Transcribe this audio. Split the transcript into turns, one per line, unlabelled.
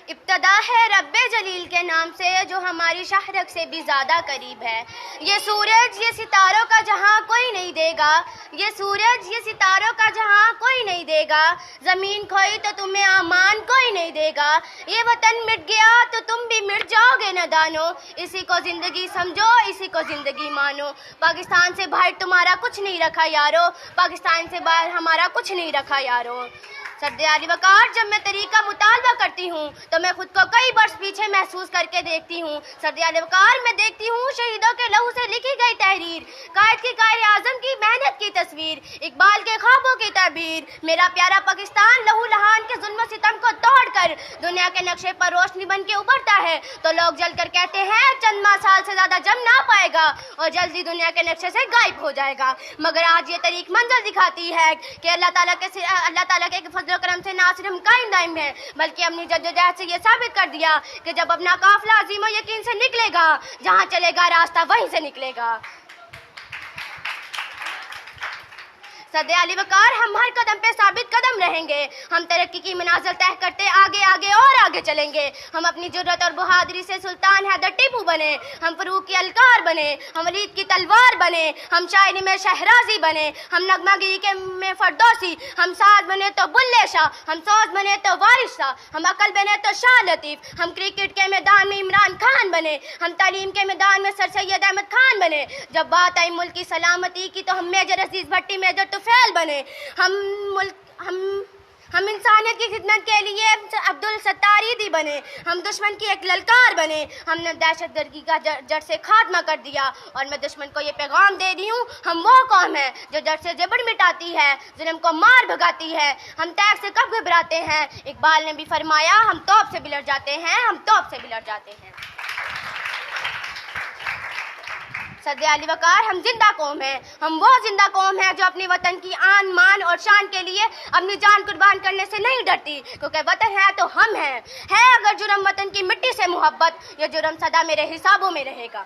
ابتدا ہے رب جلیل کے نام سے جو ہماری شہرک سے بھی زیادہ قریب ہے۔ یہ سورج یہ ستاروں کا جہاں کوئی نہیں دے گا، یہ سورج یہ ستاروں کا جہاں کوئی نہیں دے گا، زمین کھوئی تو تمہیں امان کوئی نہیں دے گا، یہ وطن مٹ گیا تو تم بھی مٹ جاؤ گے نادانو، اسی کو زندگی سمجھو اسی کو زندگی مانو۔ پاکستان سے باہر تمہارا کچھ نہیں رکھا یارو، پاکستان سے باہر ہمارا کچھ نہیں رکھا یارو۔ سرد علی وقار جب میں تحریک کا مطالبہ کرتی ہوں تو میں خود کو کئی برس پیچھے محسوس کر کے دیکھتی ہوں۔ سرد علی وقار میں دیکھتی ہوں شہیدوں کے لہو سے لکھی گئی تحریر، قائد کی قائد اعظم کی محنت کی تصویر، اقبال کے خوابوں کی تعبیر۔ میرا پیارا پاکستان لہو لہان کے ظلم و ستم کو توڑ کر دنیا کے نقشے پر روشنی بن کے ابھرتا ہے تو لوگ جل کر کہتے ہیں چند ماہ سال سے زیادہ جم نہ پائے گا اور جلدی دنیا کے نقشے سے غائب ہو جائے گا۔ مگر آج یہ تحریک منظر دکھاتی ہے کہ اللہ تعالیٰ کے فضل و کرم سے نہ صرف ہم قائم دائم ہیں بلکہ اپنی جدوجہد سے یہ ثابت کر دیا کہ جب اپنا قافلہ عزیم و یقین سے نکلے گا، جہاں چلے گا راستہ وہیں سے نکلے گا۔ سرد علی وقار ہم ہر قدم پہ ثابت قدم رہیں گے، ہم ترقی کی منازل طے کرتے آگے آگے اور آگے چلیں گے، ہم اپنی جرت اور بہادری سے سلطان حیدر ٹیپو بنے، ہم فروغ کی الکار بنے، ہم ولید کی تلوار بنے، ہم شاعری میں شہرازی بنے، ہم نغمہ گیری میں فردوسی، ہم ساز بنے تو بلے شاہ، ہم سوز بنے تو وارث شاہ، ہم عقل بنے تو شاہ لطیف، ہم کرکٹ کے میدان میں عمران خان بنے، ہم تعلیم کے میدان میں سر سید احمد خان بنے، جب بات آئی ملک کی سلامتی کی تو ہم میجر عزیز بھٹی میجر طفیل بنے، ہم انسانیت کی خدمت کے لیے عبدالستاریدی بنے، ہم دشمن کی ایک للکار بنے، ہم نے دہشت گردی کا جڑ سے خاتمہ کر دیا اور میں دشمن کو یہ پیغام دے دی ہوں ہم وہ قوم ہے جو جڑ سے جبڑ مٹاتی ہے، ظلم کو مار بھگاتی ہے، ہم تیغ سے کب گھبراتے ہیں، اقبال نے بھی فرمایا ہم توپ سے بلٹ جاتے ہیں، ہم توپ سے بلٹ جاتے ہیں۔ سرد علی وقار ہم زندہ قوم ہیں، ہم وہ زندہ قوم ہیں جو اپنی وطن کی آن مان اور شان کے لیے اپنی جان قربان کرنے سے نہیں ڈرتی، کیونکہ وطن ہے تو ہم ہیں، ہے اگر جرم وطن کی مٹی سے محبت، یہ جرم سدا میرے حسابوں میں رہے گا۔